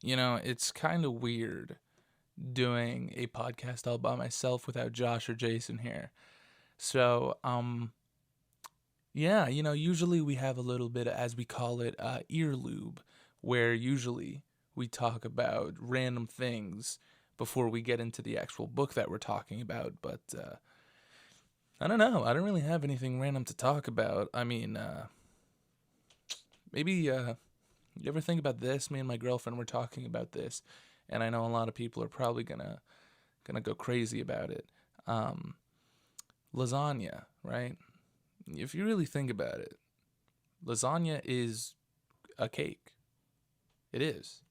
It's kind of weird doing a podcast all by myself without Josh or Jason here. So, yeah, usually we have a little bit, as we call it, ear lube, where usually we talk about random things before we get into the actual book that we're talking about. But I don't know. I don't really have anything random to talk about. I mean, maybe you ever think about this? Me and my girlfriend were talking about this, and I know a lot of people are probably gonna go crazy about it. Um, Lasagna, right? If you really think about it, lasagna is a cake. It is.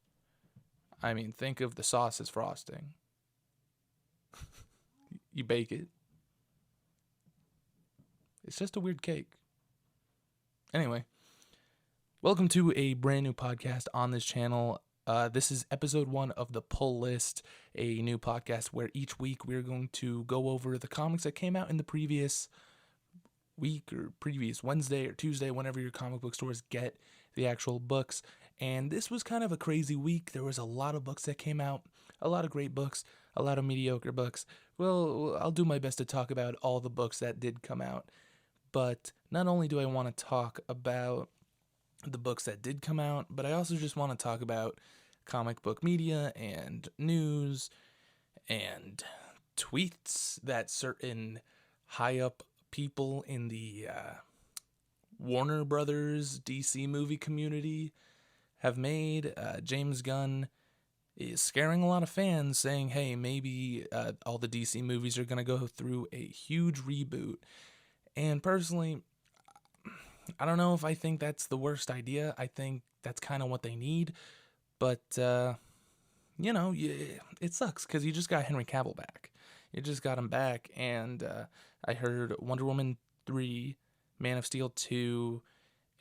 I mean, think of the sauce as frosting. You bake it. It's just a weird cake. Anyway, welcome to a brand new podcast on this channel. This is episode 1 of the Pull List, a new podcast where each week we're going to go over the comics that came out in the previous week or previous Wednesday or Tuesday, whenever your comic book stores get the actual books. And this was kind of a crazy week. There was a lot of books that came out, a lot of great books, a lot of mediocre books. Well, I'll do my best to talk about all the books that did come out. But not only do I want to talk about the books that did come out, but I also just want to talk about comic book media and news and tweets that certain high up people in the Warner Brothers DC movie community have made. James Gunn is scaring a lot of fans, saying, hey, maybe all the DC movies are going to go through a huge reboot. And personally, I don't know if I think that's the worst idea. I think that's kind of what they need. But, it sucks because you just got Henry Cavill back. You just got him back, and I heard Wonder Woman 3, Man of Steel 2,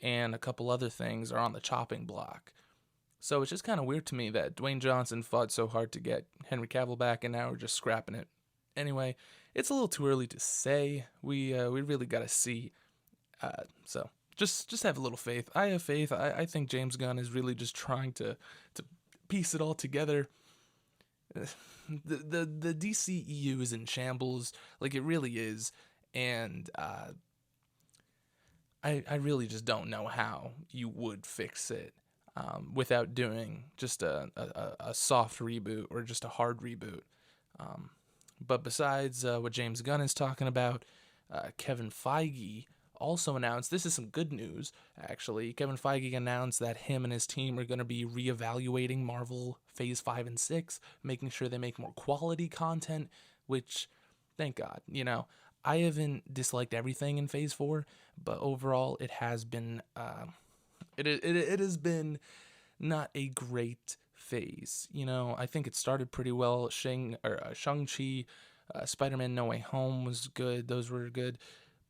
and a couple other things are on the chopping block. So it's just kind of weird to me that Dwayne Johnson fought so hard to get Henry Cavill back, and now we're just scrapping it. Anyway, it's a little too early to say. We really got to see. So just have a little faith. I have faith. I think James Gunn is really just trying to piece it all together. The DCEU is in shambles, like it really is, and I really just don't know how you would fix it without doing just a soft reboot or just a hard reboot. But besides what James Gunn is talking about, Kevin Feige also announced, this is some good news, actually. Kevin Feige announced that him and his team are going to be reevaluating Marvel Phase 5 and 6, making sure they make more quality content, which, thank God, I haven't disliked everything in Phase 4, but overall it has been, it has been not a great phase. I think it started pretty well. Shang-Chi, Spider-Man No Way Home was good. Those were good.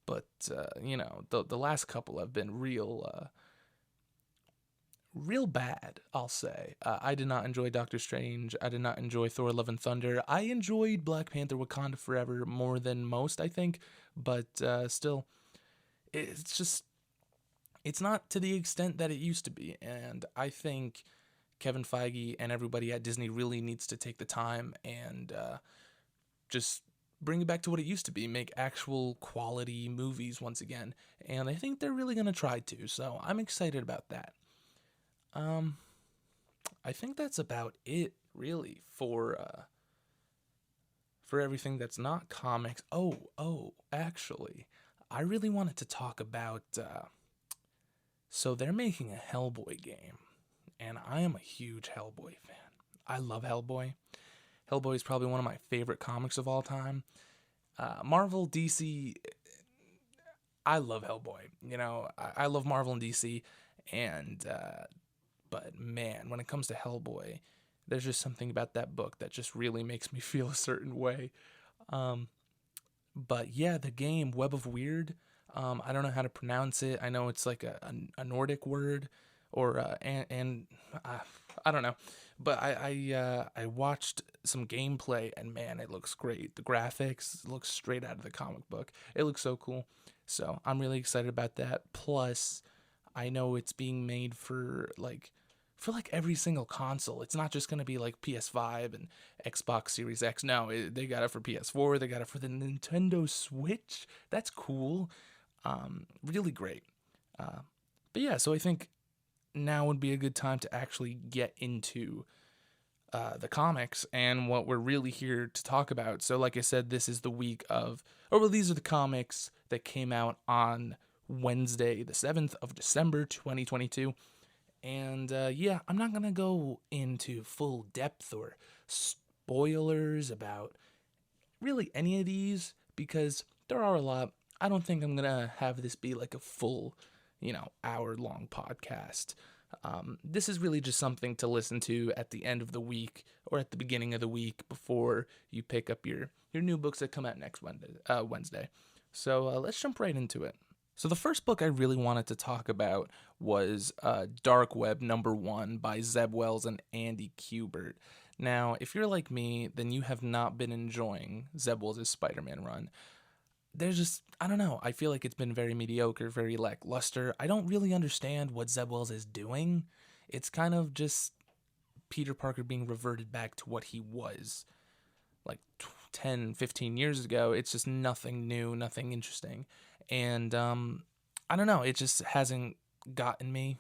But, the last couple have been real bad, I'll say. I did not enjoy Doctor Strange. I did not enjoy Thor Love and Thunder. I enjoyed Black Panther Wakanda Forever more than most, I think. But still, it's not to the extent that it used to be. And I think Kevin Feige and everybody at Disney really needs to take the time and just bring it back to what it used to be, make actual quality movies once again. And I think they're really going to try to, so I'm excited about that. I think that's about it, really, for everything that's not comics. Actually, I really wanted to talk about, so they're making a Hellboy game, and I am a huge Hellboy fan. I love Hellboy. Hellboy is probably one of my favorite comics of all time. Marvel, DC, I love Hellboy. I love Marvel and DC, and but man, when it comes to Hellboy, there's just something about that book that just really makes me feel a certain way. But yeah, the game Web of Weird. I don't know how to pronounce it. I know it's like a Nordic word, or and I don't know. But I watched some gameplay, and man, it looks great. The graphics look straight out of the comic book. It looks so cool. So I'm really excited about that. Plus, I know it's being made for like for like every single console. It's not just going to be like PS5 and Xbox Series X. No, they got it for PS4. They got it for the Nintendo Switch. That's cool. Really great. But yeah, so I think now would be a good time to actually get into the comics and what we're really here to talk about. So, like I said, this is the week of, these are the comics that came out on Wednesday, the 7th of December, 2022. And yeah, I'm not going to go into full depth or spoilers about really any of these because there are a lot. I don't think I'm going to have this be like a full, hour-long podcast. This is really just something to listen to at the end of the week or at the beginning of the week before you pick up your new books that come out next Wednesday. So let's jump right into it. So the first book I really wanted to talk about was Dark Web #1 by Zeb Wells and Andy Kubert. Now, if you're like me, then you have not been enjoying Zeb Wells' Spider-Man run. There's just, I don't know, I feel like it's been very mediocre, very lackluster. I don't really understand what Zeb Wells is doing. It's kind of just Peter Parker being reverted back to what he was like 10, 15 years ago. It's just nothing new, nothing interesting. And I don't know, it just hasn't gotten me.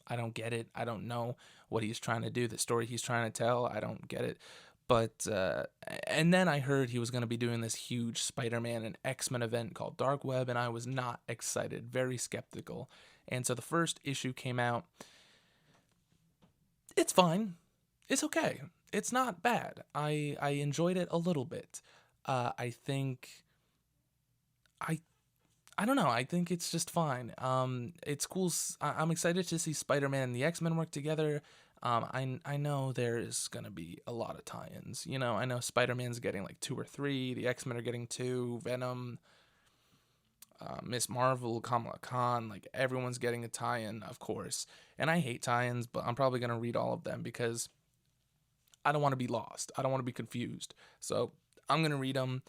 I don't get it. I don't know what he's trying to do, the story he's trying to tell. I don't get it. But, and then I heard he was going to be doing this huge Spider-Man and X-Men event called Dark Web, and I was not excited, very skeptical. And so the first issue came out. It's fine. It's okay. It's not bad. I enjoyed it a little bit. I think, I don't know. I think it's just fine. It's cool. I'm excited to see Spider-Man and the X-Men work together. I know there's gonna be a lot of tie-ins. I know Spider-Man's getting like 2 or 3. The X-Men are getting 2. Venom, Miss Marvel, Kamala Khan, like everyone's getting a tie-in, of course. And I hate tie-ins, but I'm probably gonna read all of them because I don't want to be lost. I don't want to be confused. So I'm gonna read them.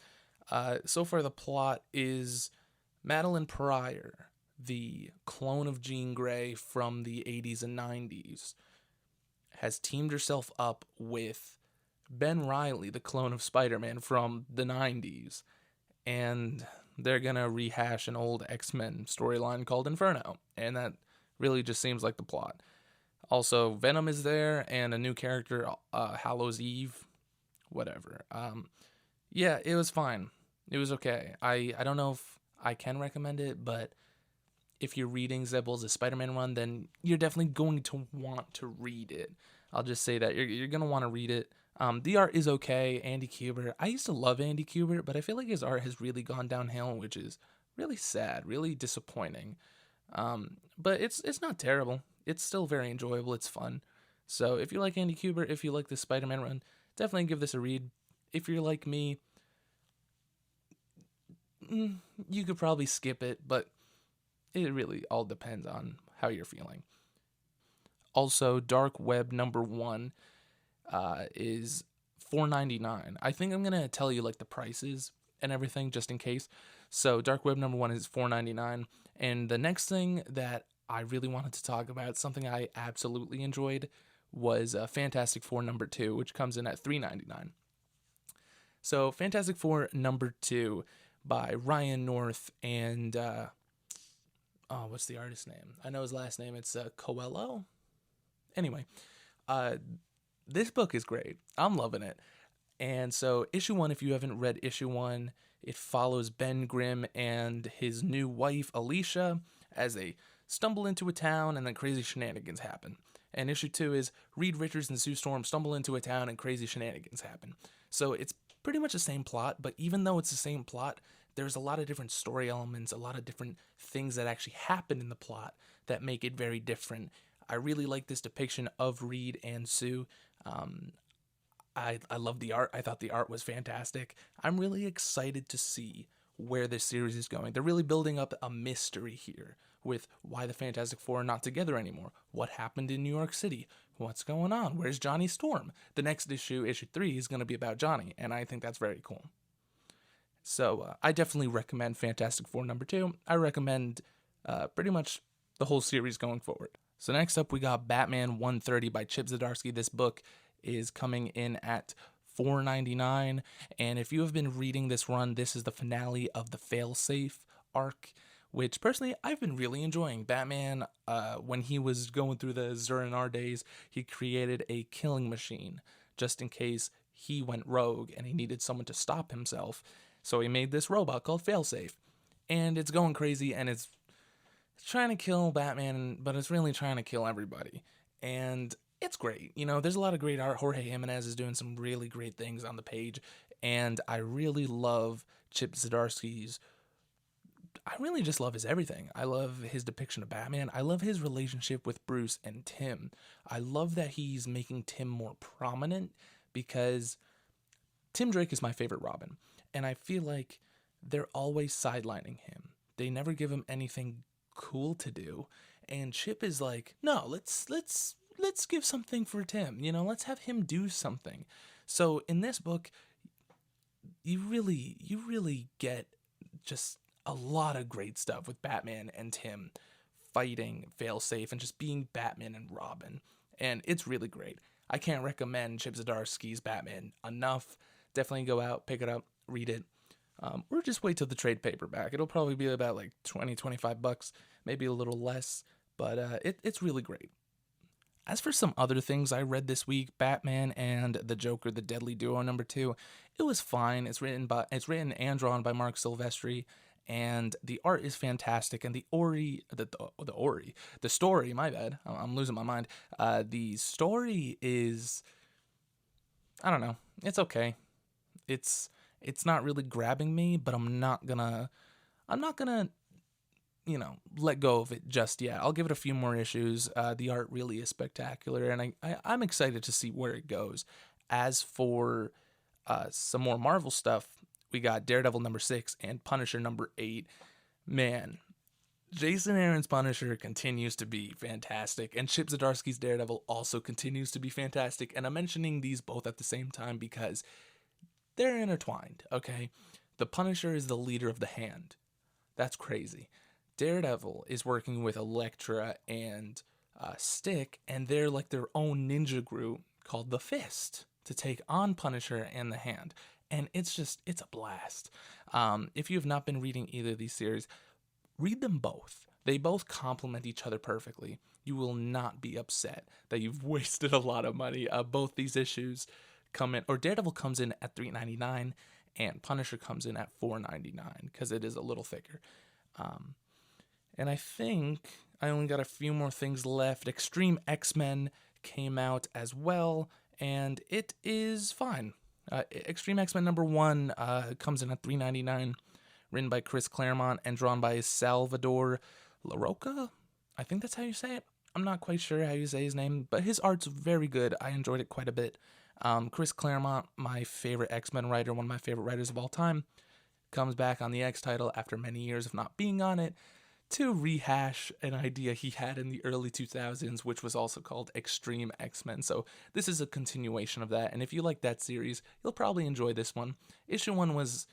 So far, the plot is Madeline Pryor, the clone of Jean Grey from the 80s and 90s, has teamed herself up with Ben Reilly, the clone of Spider-Man from the 90s, and they're going to rehash an old X-Men storyline called Inferno, and that really just seems like the plot. Also, Venom is there, and a new character, Hallows Eve, whatever. Yeah, it was fine. It was okay. I don't know if I can recommend it, but if you're reading Zeb Wells' Spider-Man run, then you're definitely going to want to read it. I'll just say that. You're going to want to read it. The art is okay. Andy Kubert. I used to love Andy Kubert, but I feel like his art has really gone downhill, which is really sad, really disappointing. But it's not terrible. It's still very enjoyable. It's fun. So if you like Andy Kubert, if you like the Spider-Man run, definitely give this a read. If you're like me, you could probably skip it, but it really all depends on how you're feeling. Also, Dark Web #1 is $4.99. I think I'm gonna tell you like the prices and everything just in case. So Dark Web #1 is $4.99, and the next thing that I really wanted to talk about, something I absolutely enjoyed, was Fantastic Four #2, which comes in at $3.99. So Fantastic Four #2 by Ryan North and what's the artist's name? I know his last name. It's Coelho. Anyway, this book is great. I'm loving it. And so issue 1, if you haven't read issue 1, it follows Ben Grimm and his new wife Alicia as they stumble into a town and then crazy shenanigans happen. And issue 2 is Reed Richards and Sue Storm stumble into a town and crazy shenanigans happen. So it's pretty much the same plot, but even though it's the same plot, there's a lot of different story elements, a lot of different things that actually happen in the plot that make it very different. I really like this depiction of Reed and Sue. I love the art. I thought the art was fantastic. I'm really excited to see where this series is going. They're really building up a mystery here with why the Fantastic Four are not together anymore. What happened in New York City? What's going on? Where's Johnny Storm? The next issue, issue 3, is going to be about Johnny, and I think that's very cool. So I definitely recommend Fantastic Four #2. I recommend pretty much the whole series going forward. So next up, we got Batman 130 by Chip Zdarsky. This book is coming in at $4.99, and if you have been reading this run, this is the finale of the Failsafe arc, which personally I've been really enjoying. Batman, when he was going through the Zur-En-Arrh days, he created a killing machine just in case he went rogue and he needed someone to stop himself. So he made this robot called Failsafe, and it's going crazy, and it's trying to kill Batman, but it's really trying to kill everybody. And it's great. You know, there's a lot of great art. Jorge Jimenez is doing some really great things on the page, and I really love Chip Zdarsky's. I really just love his everything. I love his depiction of Batman. I love his relationship with Bruce and Tim. I love that he's making Tim more prominent, because Tim Drake is my favorite Robin, and I feel like they're always sidelining him. They never give him anything cool to do, and Chip is like, no, let's give something for Tim, you know, let's have him do something. So in this book, you really get just a lot of great stuff with Batman and Tim fighting Failsafe and just being Batman and Robin, and it's really great. I can't recommend Chip Zdarsky's Batman enough. Definitely go out, pick it up, read it. Or just wait till the trade paperback. It'll probably be about like $20-25, maybe a little less, but it's really great. As for some other things I read this week, Batman and the Joker, the Deadly Duo #2, it was fine. It's written and drawn by Mark Silvestri, and the art is fantastic. And the story, my bad, I'm losing my mind. The story is, I don't know, it's okay. It's not really grabbing me, but I'm not gonna, let go of it just yet. I'll give it a few more issues. The art really is spectacular, and I'm excited to see where it goes. As for some more Marvel stuff, we got Daredevil #6 and Punisher #8. Man, Jason Aaron's Punisher continues to be fantastic, and Chip Zdarsky's Daredevil also continues to be fantastic. And I'm mentioning these both at the same time because they're intertwined, okay? The Punisher is the leader of the Hand. That's crazy. Daredevil is working with Elektra and Stick, and they're like their own ninja group called the Fist to take on Punisher and the Hand. And it's a blast. If you have not been reading either of these series, read them both. They both complement each other perfectly. You will not be upset that you've wasted a lot of money. Both these issues come in, or Daredevil comes in at $3.99 and Punisher comes in at $4.99 because it is a little thicker. And I think I only got a few more things left. X-Treme X-Men came out as well, and it is fine. X-Treme X-Men #1 comes in at $3.99, written by Chris Claremont and drawn by Salvador Larroca. I think that's how you say it. I'm not quite sure how you say his name, but his art's very good. I enjoyed it quite a bit. Chris Claremont, my favorite X-Men writer, one of my favorite writers of all time, comes back on the X title after many years of not being on it to rehash an idea he had in the early 2000s, which was also called X-Treme X-Men. So this is a continuation of that, and if you like that series, you'll probably enjoy this one. Issue 1 was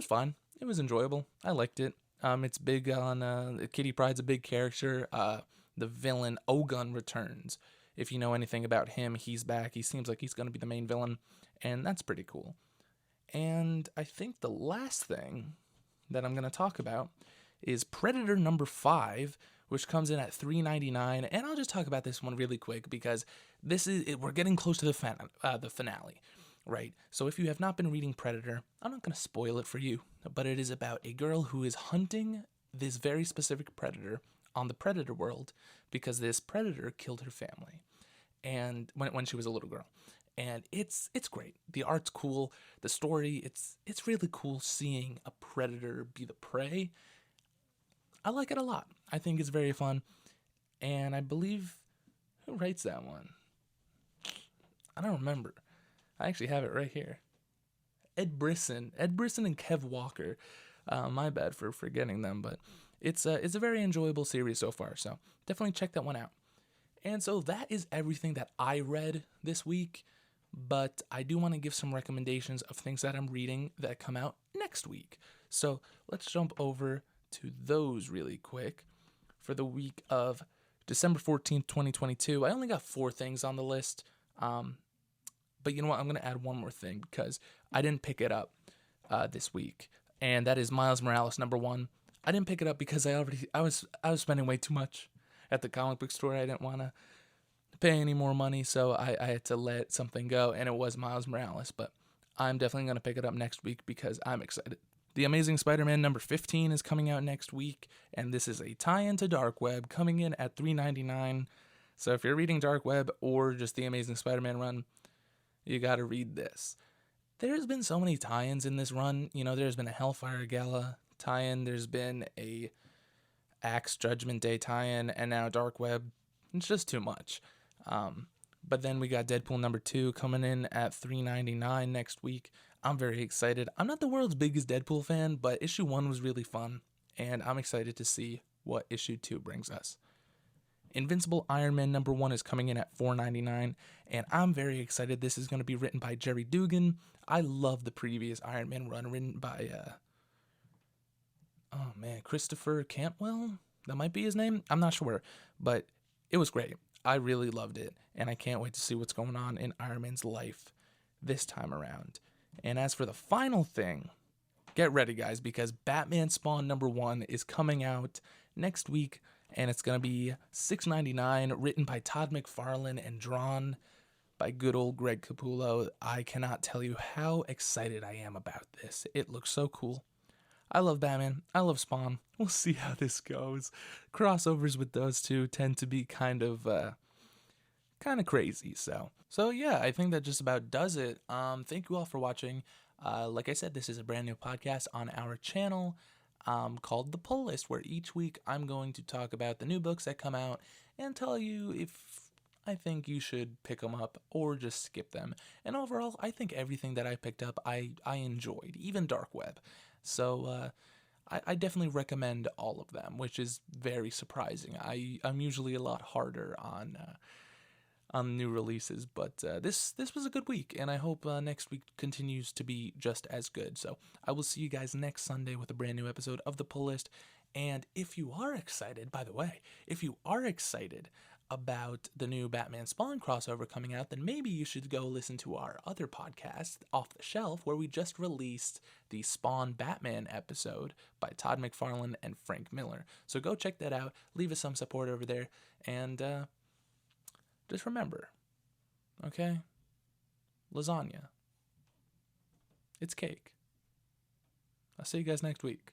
fine. It was enjoyable. I liked it. It's big on Kitty Pryde's a big character. The villain Gunn returns. If you know anything about him, he's back. He seems like he's going to be the main villain, and that's pretty cool. And I think the last thing that I'm going to talk about is Predator #5, which comes in at $3.99. And I'll just talk about this one really quick because we're getting close to the finale, right? So if you have not been reading Predator, I'm not going to spoil it for you, but it is about a girl who is hunting this very specific predator on the predator world because this predator killed her family, and when she was a little girl. And it's great. The art's cool. The story, it's really cool seeing a predator be the prey. I like it a lot. I think it's very fun. And I believe, who writes that one? I don't remember. I actually have it right here. Ed Brisson and Kev Walker. My bad for forgetting them, but it's a very enjoyable series so far. So definitely check that one out. And so that is everything that I read this week. But I do want to give some recommendations of things that I'm reading that come out next week. So let's jump over to those really quick. For the week of December 14th, 2022. I only got 4 things on the list. But you know what? I'm going to add one more thing because I didn't pick it up this week. And that is Miles Morales #1. I didn't pick it up because I was spending way too much at the comic book store. I didn't want to pay any more money, so I had to let something go, and it was Miles Morales. But I'm definitely going to pick it up next week because I'm excited. The Amazing Spider-Man #15 is coming out next week, and this is a tie-in to Dark Web coming in at $3.99. So if you're reading Dark Web or just the Amazing Spider-Man run, you gotta read this. There's been so many tie-ins in this run. You know, there's been a Hellfire Gala tie-in, there's been a Axe Judgment Day tie-in, and now Dark Web. It's just too much. But then we got Deadpool #2 coming in at $3.99 next week. I'm very excited. I'm not the world's biggest Deadpool fan, but issue 1 was really fun, and I'm excited to see what issue 2 brings us. Invincible Iron Man #1 is coming in at $4.99, and I'm very excited. This is going to be written by Jerry Dugan. I love the previous Iron Man run written by, Christopher Cantwell? That might be his name? I'm not sure, but it was great. I really loved it, and I can't wait to see what's going on in Iron Man's life this time around. And as for the final thing, get ready, guys, because Batman Spawn #1 is coming out next week, and it's going to be $6.99, written by Todd McFarlane and drawn by good old Greg Capullo. I cannot tell you how excited I am about this. It looks so cool. I love Batman. I love Spawn. We'll see how this goes. Crossovers with those two tend to be kind of crazy. So yeah, I think that just about does it. Thank you all for watching. Like I said, this is a brand new podcast on our channel called The Pull List, where each week I'm going to talk about the new books that come out and tell you if I think you should pick them up or just skip them. And overall, I think everything that I picked up I enjoyed, even Dark Web. So I definitely recommend all of them, which is very surprising. I'm usually a lot harder on new releases, but this was a good week, and I hope next week continues to be just as good. So I will see you guys next Sunday with a brand new episode of The Pull List. And if you are excited, by the way, if you are excited about the new Batman Spawn crossover coming out, then maybe you should go listen to our other podcast, Off the Shelf, where we just released the Spawn Batman episode by Todd McFarlane and Frank Miller. So go check that out, leave us some support over there, and just remember, okay? Lasagna. It's cake. I'll see you guys next week.